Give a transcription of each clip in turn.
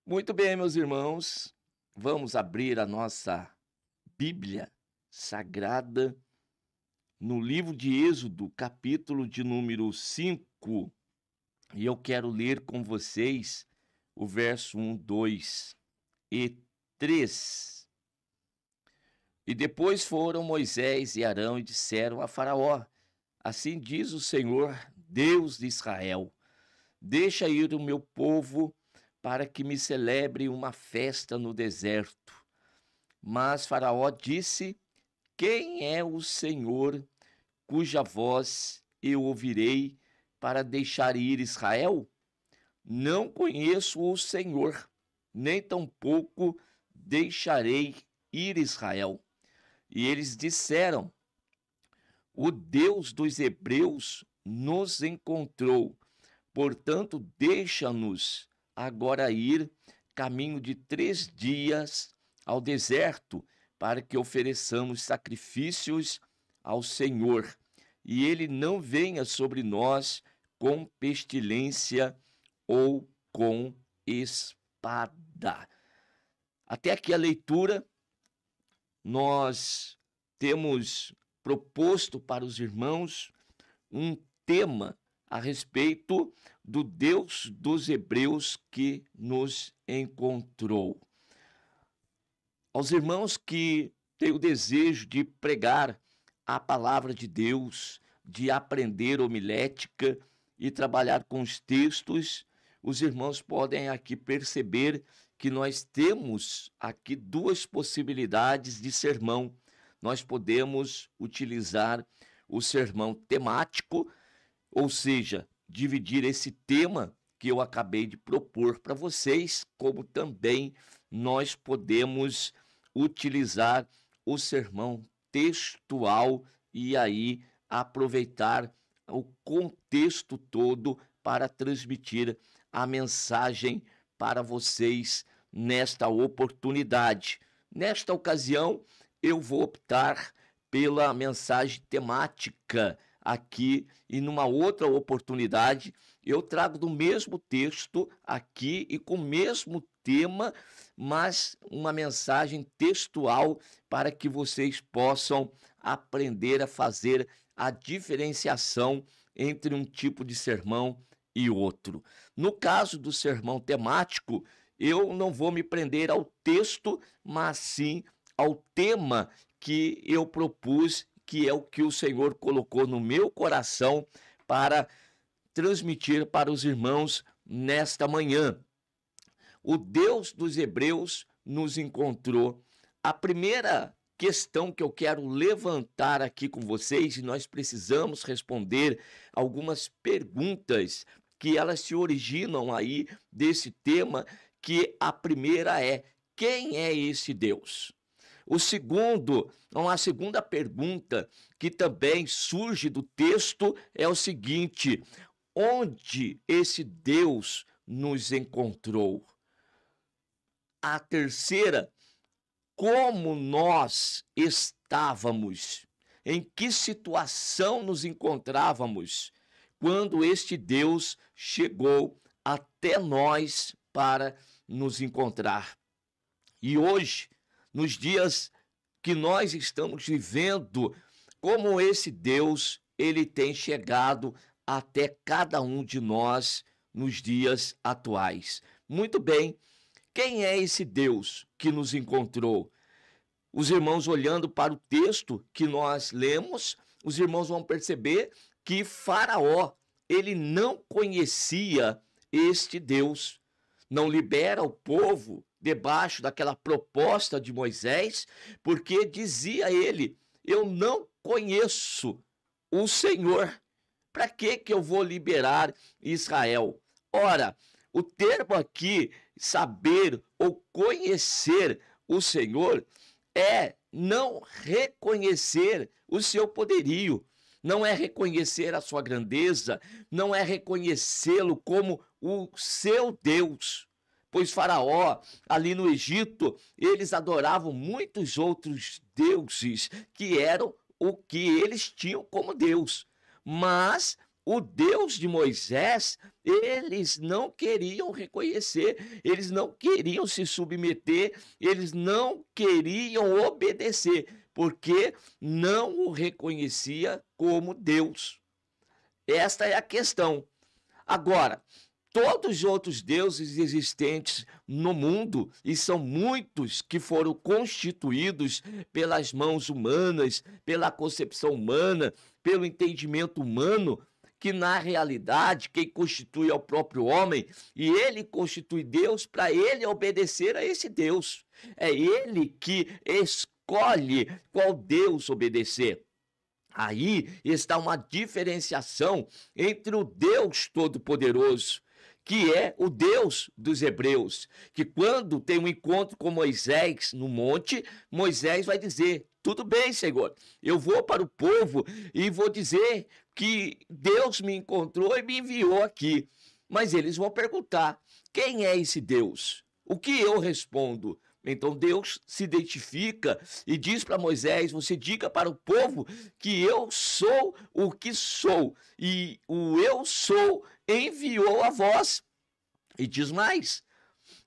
Muito bem, meus irmãos, vamos abrir a nossa Bíblia Sagrada no livro de Êxodo, capítulo de número 5, e eu quero ler com vocês o verso 1, 2 e 3. E depois foram Moisés e Arão e disseram a Faraó: Assim diz o Senhor, Deus de Israel: Deixa ir o meu povo para que me celebre uma festa no deserto. Mas Faraó disse: Quem é o Senhor cuja voz eu ouvirei para deixar ir Israel? Não conheço o Senhor, nem tampouco deixarei ir Israel. E eles disseram: O Deus dos Hebreus nos encontrou. Portanto, deixa-nos agora ir caminho de 3 dias ao deserto, para que ofereçamos sacrifícios ao Senhor, e ele não venha sobre nós com pestilência ou com espada. Até aqui a leitura, nós temos proposto para os irmãos um tema a respeito do Deus dos Hebreus que nos encontrou. Aos irmãos que têm o desejo de pregar a palavra de Deus, de aprender homilética e trabalhar com os textos, os irmãos podem aqui perceber que nós temos aqui duas possibilidades de sermão. Nós podemos utilizar o sermão temático, ou seja, dividir esse tema que eu acabei de propor para vocês, como também nós podemos utilizar o sermão textual e aí aproveitar o contexto todo para transmitir a mensagem para vocês nesta oportunidade. Nesta ocasião, eu vou optar pela mensagem temática aqui, e numa outra oportunidade eu trago do mesmo texto aqui e com o mesmo tema, mas uma mensagem textual para que vocês possam aprender a fazer a diferenciação entre um tipo de sermão e outro. No caso do sermão temático, eu não vou me prender ao texto, mas sim ao tema que eu propus, que é o que o Senhor colocou no meu coração para transmitir para os irmãos nesta manhã. O Deus dos Hebreus nos encontrou. A primeira questão que eu quero levantar aqui com vocês, e nós precisamos responder algumas perguntas que elas se originam aí desse tema, que a primeira é: quem é esse Deus? A segunda pergunta que também surge do texto é o seguinte: onde esse Deus nos encontrou? A terceira: como nós estávamos? Em que situação nos encontrávamos quando este Deus chegou até nós para nos encontrar? E hoje, nos dias que nós estamos vivendo, como esse Deus, ele tem chegado até cada um de nós nos dias atuais. Muito bem, quem é esse Deus que nos encontrou? Os irmãos, olhando para o texto que nós lemos, os irmãos vão perceber que Faraó, ele não conhecia este Deus. Não libera o povo debaixo daquela proposta de Moisés, porque dizia ele: eu não conheço o Senhor. Para que eu vou liberar Israel? Ora, o termo aqui, saber ou conhecer o Senhor, é não reconhecer o seu poderio, não é reconhecer a sua grandeza, não é reconhecê-lo como o seu Deus. Pois Faraó, ali no Egito, eles adoravam muitos outros deuses que eram o que eles tinham como Deus. Mas o Deus de Moisés Eles não queriam reconhecer, eles não queriam se submeter, eles não queriam obedecer, porque não o reconhecia como Deus. Esta é a questão. Agora, todos os outros deuses existentes no mundo, e são muitos que foram constituídos pelas mãos humanas, pela concepção humana, pelo entendimento humano, que na realidade quem constitui é o próprio homem, e ele constitui Deus para ele obedecer a esse Deus. É ele que escolhe qual Deus obedecer. Aí está uma diferenciação entre o Deus Todo-Poderoso, que é o Deus dos hebreus, que quando tem um encontro com Moisés no monte, Moisés vai dizer: tudo bem, Senhor, eu vou para o povo e vou dizer que Deus me encontrou e me enviou aqui. Mas eles vão perguntar: quem é esse Deus? O que eu respondo? Então Deus se identifica e diz para Moisés: você diga para o povo que eu sou o que sou, e o eu sou enviou a vós. E diz mais: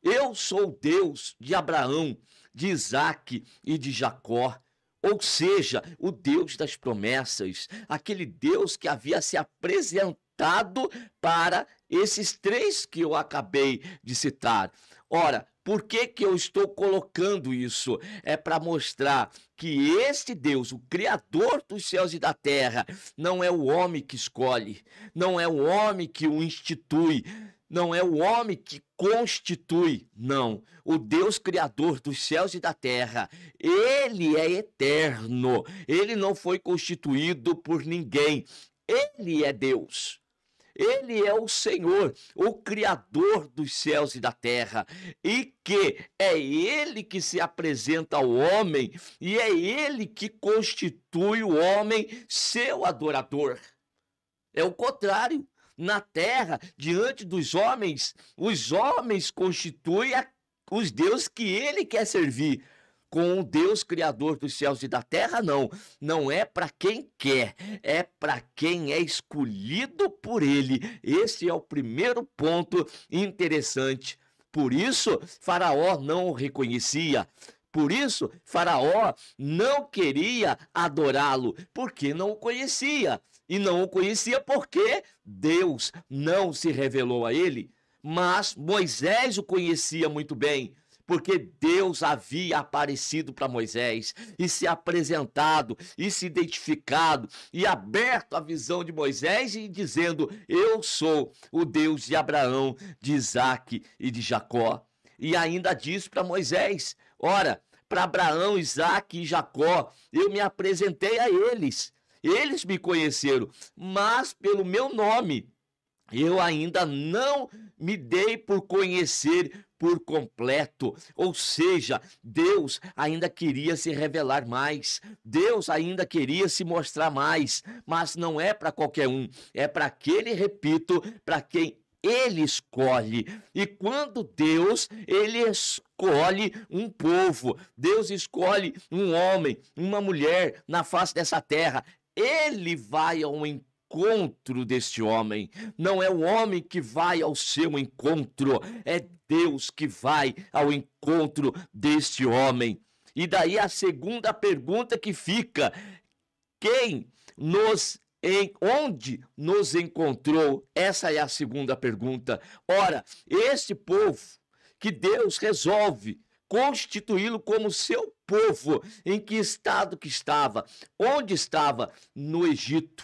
eu sou o Deus de Abraão, de Isaque e de Jacó. Ou seja, o Deus das promessas, aquele Deus que havia se apresentado para esses três que eu acabei de citar. Ora, por que eu estou colocando isso? É para mostrar que este Deus, o Criador dos céus e da terra, não é o homem que escolhe, não é o homem que o institui, não é o homem que constitui, não. O Deus Criador dos céus e da terra, ele é eterno, ele não foi constituído por ninguém, ele é Deus. Ele é o Senhor, o Criador dos céus e da terra, e que é Ele que se apresenta ao homem, e é Ele que constitui o homem seu adorador. É o contrário. Na terra, diante dos homens, os homens constituem os deuses que Ele quer servir. Com o Deus Criador dos céus e da terra, não. Não é para quem quer, é para quem é escolhido por ele. Esse é o primeiro ponto interessante. Por isso, Faraó não o reconhecia. Por isso, Faraó não queria adorá-lo, porque não o conhecia. E não o conhecia porque Deus não se revelou a ele. Mas Moisés o conhecia muito bem, porque Deus havia aparecido para Moisés e se apresentado e se identificado e aberto a visão de Moisés e dizendo: eu sou o Deus de Abraão, de Isaque e de Jacó. E ainda diz para Moisés: ora, para Abraão, Isaque e Jacó, eu me apresentei a eles. Eles me conheceram, mas pelo meu nome eu ainda não me dei por conhecer por completo. Ou seja, Deus ainda queria se revelar mais, Deus ainda queria se mostrar mais, mas não é para qualquer um, é para aquele, repito, para quem ele escolhe. E quando Deus, ele escolhe um povo, Deus escolhe um homem, uma mulher na face dessa terra, ele vai ao encontro deste homem. Não é o homem que vai ao seu encontro, é Deus que vai ao encontro deste homem. E daí a segunda pergunta que fica: onde nos encontrou? Essa é a segunda pergunta. Ora, este povo que Deus resolve constituí-lo como seu povo, em que estado que estava? Onde estava? No Egito.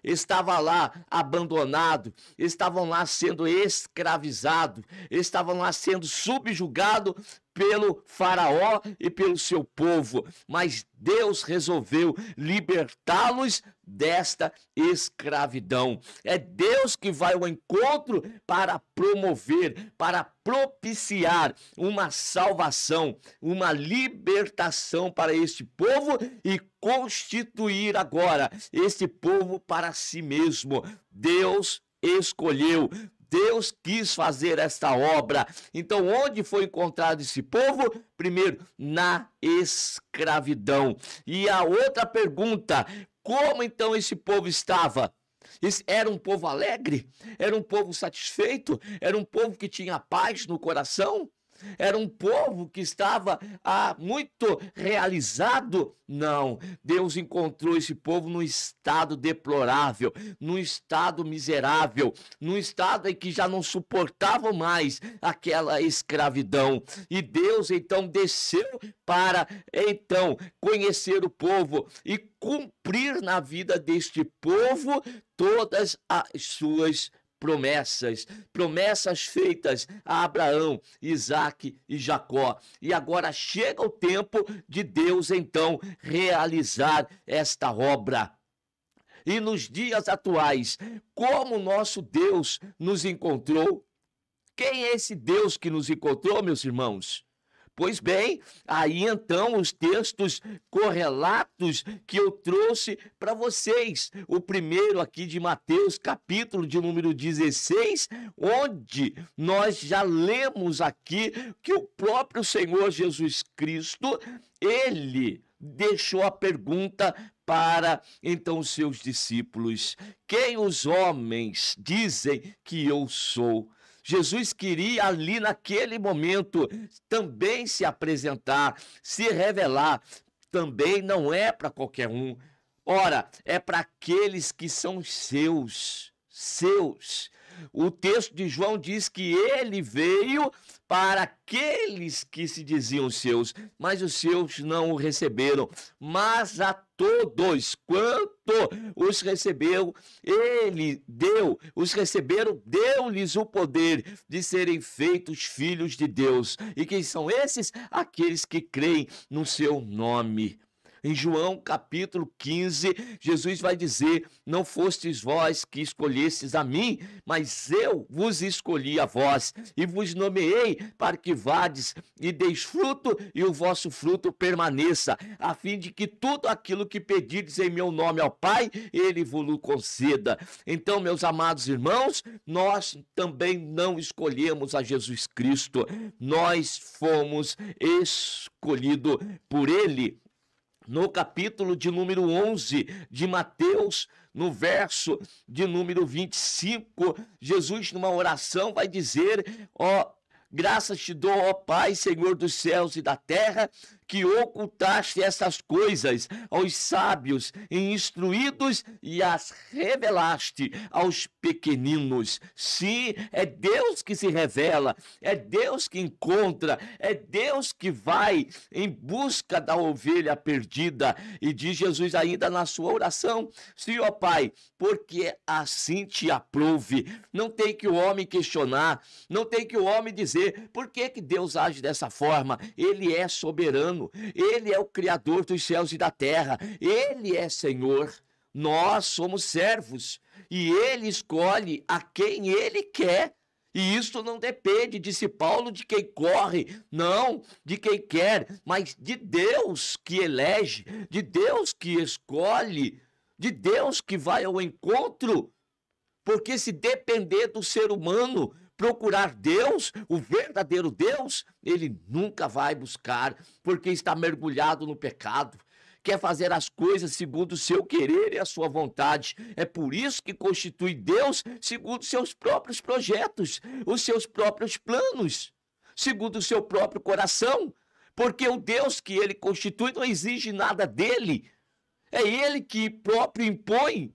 Estava lá abandonado, estavam lá sendo escravizados, estavam lá sendo subjugados pelo faraó e pelo seu povo, mas Deus resolveu libertá-los desta escravidão. É Deus que vai ao encontro para promover, para propiciar uma salvação, uma libertação para este povo e constituir agora este povo para si mesmo. Deus escolheu, Deus quis fazer esta obra. Então, onde foi encontrado esse povo? Primeiro, na escravidão. E a outra pergunta: como então esse povo estava? Era um povo alegre? Era um povo satisfeito? Era um povo que tinha paz no coração? Era um povo que estava muito realizado? Não, Deus encontrou esse povo num estado deplorável, num estado miserável, num estado em que já não suportavam mais aquela escravidão. E Deus então desceu para então conhecer o povo e cumprir na vida deste povo todas as suas promessas feitas a Abraão, Isaque e Jacó. E agora chega o tempo de Deus então realizar esta obra. E nos dias atuais, como nosso Deus nos encontrou? Quem é esse Deus que nos encontrou, meus irmãos? Pois bem, aí então os textos correlatos que eu trouxe para vocês. O primeiro aqui de Mateus, capítulo de número 16, onde nós já lemos aqui que o próprio Senhor Jesus Cristo, ele deixou a pergunta para então os seus discípulos: quem os homens dizem que eu sou? Jesus queria ali naquele momento também se apresentar, se revelar. Também não é para qualquer um. Ora, é para aqueles que são seus. O texto de João diz que ele veio para aqueles que se diziam seus, mas os seus não o receberam. Mas a todos quanto os recebeu, ele deu, os receberam, deu-lhes o poder de serem feitos filhos de Deus. E quem são esses? Aqueles que creem no seu nome. Em João capítulo 15, Jesus vai dizer: não fostes vós que escolhestes a mim, mas eu vos escolhi a vós, e vos nomeei para que vades e deis fruto, e o vosso fruto permaneça, a fim de que tudo aquilo que pedirdes em meu nome ao Pai, ele vos conceda. Então, meus amados irmãos, nós também não escolhemos a Jesus Cristo, nós fomos escolhidos por ele. No capítulo de número 11 de Mateus, no verso de número 25, Jesus, numa oração, vai dizer: graças te dou, ó Pai, Senhor dos céus e da terra, que ocultaste essas coisas aos sábios e instruídos e as revelaste aos pequeninos. Sim, é Deus que se revela, é Deus que encontra, é Deus que vai em busca da ovelha perdida. E diz Jesus ainda na sua oração: sim, ó Pai, porque assim te aprouve. Não tem que o homem questionar, não tem que o homem dizer por que Deus age dessa forma. Ele é soberano, ele é o Criador dos céus e da terra, ele é Senhor. Nós somos servos e ele escolhe a quem ele quer. E isso não depende, disse Paulo, de quem corre, não, de quem quer, mas de Deus que elege, de Deus que escolhe, de Deus que vai ao encontro. Porque se depender do ser humano, procurar Deus, o verdadeiro Deus, ele nunca vai buscar, porque está mergulhado no pecado. Quer fazer as coisas segundo o seu querer e a sua vontade. É por isso que constitui Deus segundo seus próprios projetos, os seus próprios planos, segundo o seu próprio coração. Porque o Deus que ele constitui não exige nada dele. É ele que próprio impõe.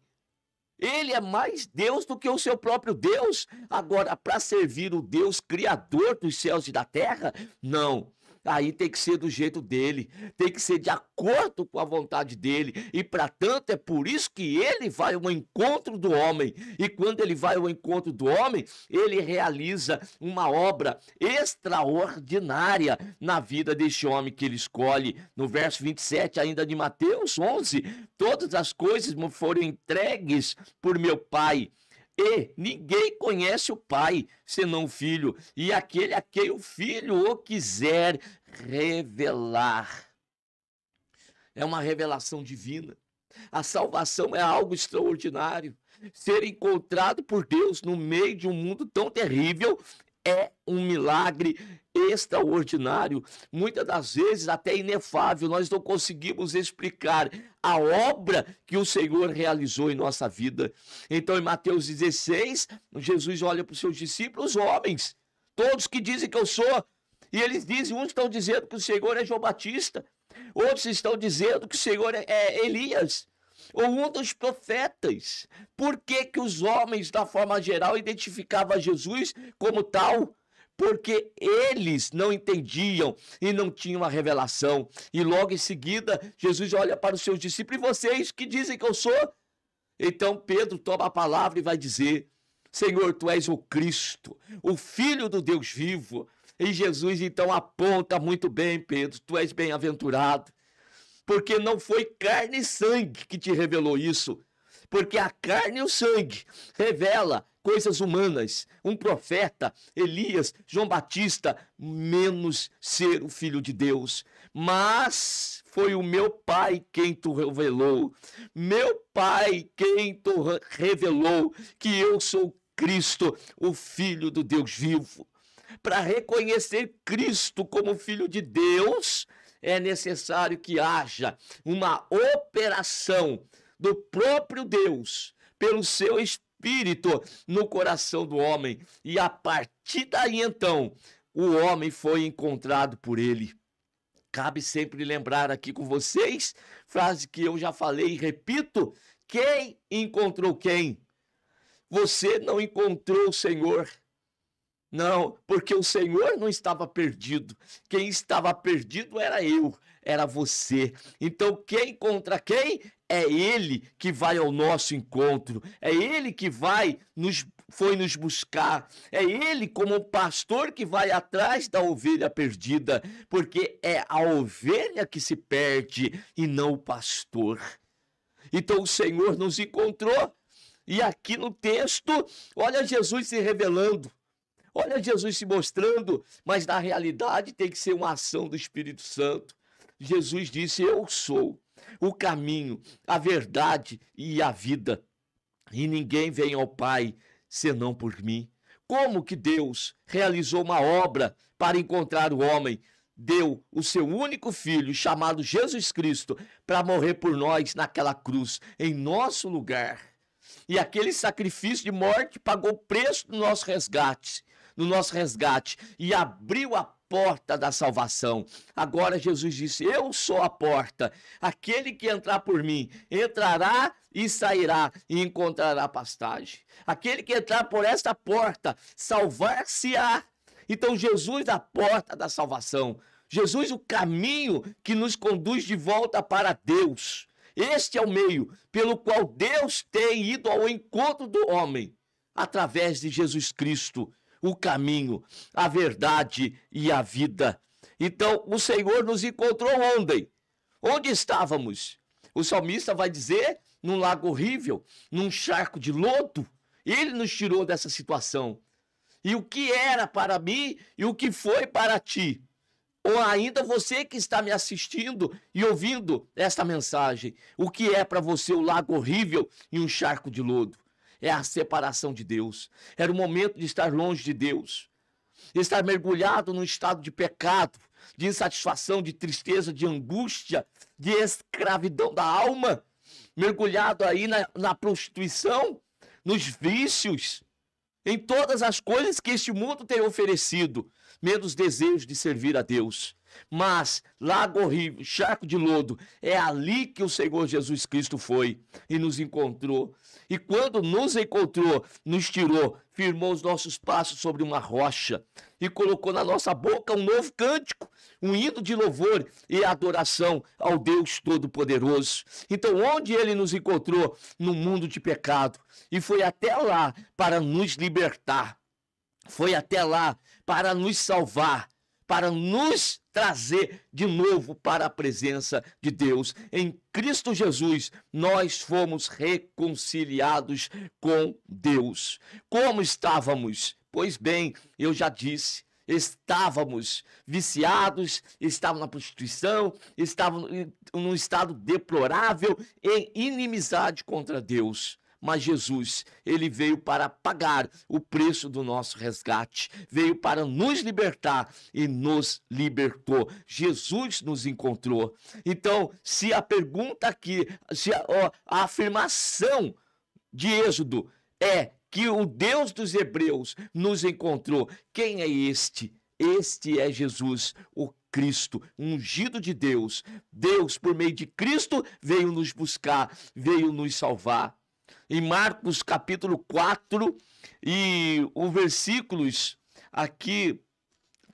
Ele é mais Deus do que o seu próprio Deus. Agora, para servir o Deus criador dos céus e da terra, não. Aí tem que ser do jeito dele, tem que ser de acordo com a vontade dele. E, para tanto, é por isso que ele vai ao encontro do homem. E quando ele vai ao encontro do homem, ele realiza uma obra extraordinária na vida deste homem que ele escolhe. No verso 27 ainda de Mateus 11, todas as coisas me foram entregues por meu Pai. E ninguém conhece o Pai, senão o Filho, e aquele a quem o Filho o quiser revelar. É uma revelação divina. A salvação é algo extraordinário. Ser encontrado por Deus no meio de um mundo tão terrível é um milagre extraordinário, muitas das vezes até inefável. Nós não conseguimos explicar a obra que o Senhor realizou em nossa vida. Então, em Mateus 16, Jesus olha para os seus discípulos, homens, todos que dizem que eu sou, e eles dizem, uns estão dizendo que o Senhor é João Batista, outros estão dizendo que o Senhor é Elias, ou um dos profetas. Por que que os homens, da forma geral, identificavam Jesus como tal? Porque eles não entendiam e não tinham a revelação. E logo em seguida, Jesus olha para os seus discípulos, e vocês que dizem que eu sou? Então Pedro toma a palavra e vai dizer, Senhor, tu és o Cristo, o Filho do Deus vivo. E Jesus então aponta muito bem, Pedro, tu és bem-aventurado, porque não foi carne e sangue que te revelou isso, porque a carne e o sangue revela coisas humanas, um profeta, Elias, João Batista, menos ser o Filho de Deus. Mas foi o meu Pai quem tu revelou, meu Pai quem tu revelou que eu sou Cristo, o Filho do Deus vivo. Para reconhecer Cristo como Filho de Deus, é necessário que haja uma operação do próprio Deus, pelo seu Espírito, no coração do homem. E a partir daí, então, o homem foi encontrado por ele. Cabe sempre lembrar aqui com vocês, frase que eu já falei e repito, quem encontrou quem? Você não encontrou o Senhor. Não, porque o Senhor não estava perdido. Quem estava perdido era eu, era você. Então, quem encontra quem? É Ele que vai ao nosso encontro. É Ele que foi nos buscar. É Ele, como um pastor, que vai atrás da ovelha perdida. Porque é a ovelha que se perde e não o pastor. Então, o Senhor nos encontrou. E aqui no texto, olha Jesus se revelando. Olha Jesus se mostrando, mas na realidade tem que ser uma ação do Espírito Santo. Jesus disse, eu sou o caminho, a verdade e a vida. E ninguém vem ao Pai senão por mim. Como que Deus realizou uma obra para encontrar o homem? Deu o seu único filho, chamado Jesus Cristo, para morrer por nós naquela cruz, em nosso lugar. E aquele sacrifício de morte pagou o preço do nosso resgate. No nosso resgate, e abriu a porta da salvação. Agora Jesus disse, eu sou a porta, aquele que entrar por mim, entrará e sairá e encontrará pastagem. Aquele que entrar por esta porta, salvar-se-á. Então Jesus, a porta da salvação, Jesus, o caminho que nos conduz de volta para Deus. Este é o meio pelo qual Deus tem ido ao encontro do homem, através de Jesus Cristo, o caminho, a verdade e a vida. Então, o Senhor nos encontrou onde? Onde estávamos? O salmista vai dizer, num lago horrível, num charco de lodo. Ele nos tirou dessa situação. E o que era para mim e o que foi para ti? Ou ainda você que está me assistindo e ouvindo esta mensagem, o que é para você o lago horrível e um charco de lodo? É a separação de Deus. Era o momento de estar longe de Deus. Estar mergulhado num estado de pecado, de insatisfação, de tristeza, de angústia, de escravidão da alma. Mergulhado aí na prostituição, nos vícios, em todas as coisas que este mundo tem oferecido, menos desejo de servir a Deus. Mas, lago horrível, charco de lodo, é ali que o Senhor Jesus Cristo foi e nos encontrou. E quando nos encontrou, nos tirou, firmou os nossos passos sobre uma rocha e colocou na nossa boca um novo cântico, um hino de louvor e adoração ao Deus Todo-Poderoso. Então, onde ele nos encontrou? No mundo de pecado. E foi até lá para nos libertar. Foi até lá para nos salvar, para nos trazer de novo para a presença de Deus. Em Cristo Jesus, nós fomos reconciliados com Deus. Como estávamos? Pois bem, eu já disse, estávamos viciados, estávamos na prostituição, estávamos num estado deplorável, em inimizade contra Deus. mas Jesus, ele veio para pagar o preço do nosso resgate, veio para nos libertar e nos libertou. Jesus nos encontrou. Então, se a pergunta aqui, se a afirmação de Êxodo é que o Deus dos Hebreus nos encontrou, quem é este? Este é Jesus, o Cristo, ungido de Deus. Deus, por meio de Cristo, veio nos buscar, veio nos salvar. Em Marcos capítulo 4 e os versículos aqui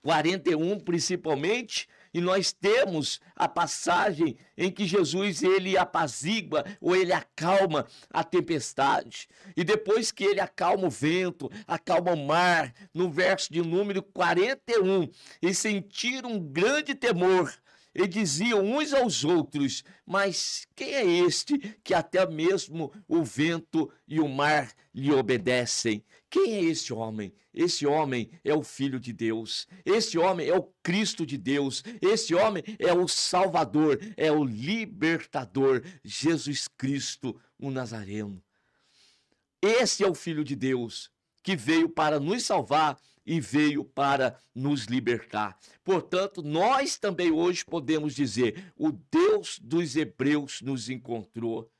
41 principalmente, e nós temos a passagem em que Jesus, ele apazigua ou ele acalma a tempestade. E depois que ele acalma o vento, acalma o mar, no verso de número 41, e sentiram um grande temor, e diziam uns aos outros: mas quem é este que até mesmo o vento e o mar lhe obedecem? Quem é esse homem? Esse homem é o Filho de Deus. Esse homem é o Cristo de Deus. Esse homem é o Salvador, é o Libertador, Jesus Cristo, o Nazareno. Esse é o Filho de Deus que veio para nos salvar e veio para nos libertar. Portanto, nós também hoje podemos dizer: o Deus dos Hebreus nos encontrou.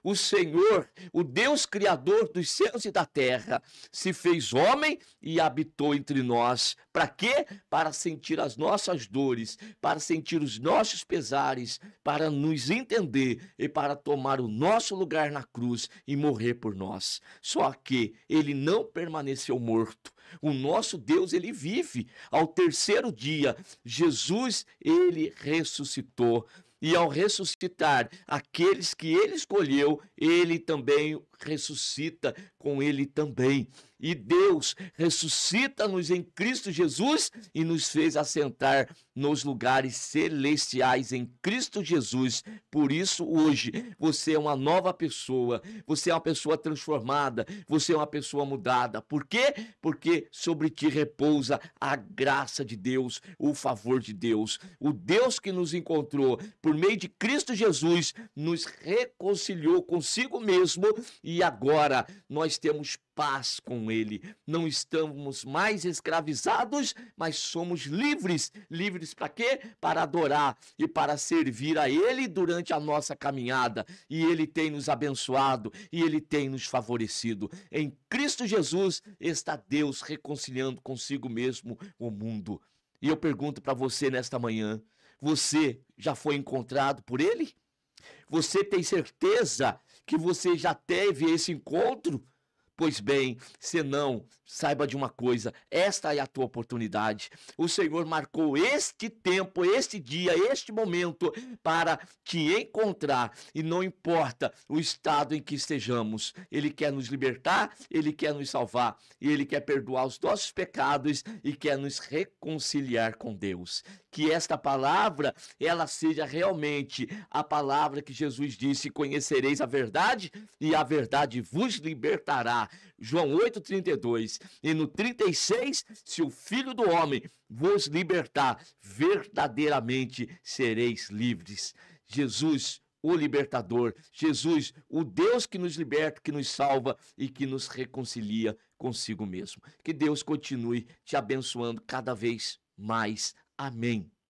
O Senhor, o Deus criador dos céus e da terra, se fez homem e habitou entre nós. Para quê? Para sentir as nossas dores, para sentir os nossos pesares, para nos entender e para tomar o nosso lugar na cruz e morrer por nós. Só que ele não permaneceu morto. O nosso Deus, ele vive. Ao terceiro dia, Jesus, ele ressuscitou. E ao ressuscitar aqueles que ele escolheu, ele também ressuscita com ele também. E Deus ressuscita-nos em Cristo Jesus e nos fez assentar nos lugares celestiais em Cristo Jesus. Por isso, hoje, você é uma nova pessoa, você é uma pessoa transformada, você é uma pessoa mudada. Por quê? Porque sobre ti repousa a graça de Deus, o favor de Deus. O Deus que nos encontrou por meio de Cristo Jesus nos reconciliou consigo mesmo e agora nós temos paz com ele. Não estamos mais escravizados, mas somos livres. Livres para quê? Para adorar e para servir a ele durante a nossa caminhada. E ele tem nos abençoado e ele tem nos favorecido. Em Cristo Jesus está Deus reconciliando consigo mesmo o mundo. E eu pergunto para você nesta manhã: você já foi encontrado por ele? Você tem certeza que você já teve esse encontro? Pois bem, se não, saiba de uma coisa: esta é a tua oportunidade. O Senhor marcou este tempo, este dia, este momento para te encontrar. E não importa o estado em que estejamos, ele quer nos libertar, ele quer nos salvar, e ele quer perdoar os nossos pecados e quer nos reconciliar com Deus. Que esta palavra, ela seja realmente a palavra que Jesus disse: conhecereis a verdade e a verdade vos libertará. João 8,32. E no 36, se o Filho do Homem vos libertar, verdadeiramente sereis livres. Jesus, o libertador, Jesus, o Deus que nos liberta, que nos salva e que nos reconcilia consigo mesmo. Que Deus continue te abençoando cada vez mais. Amém.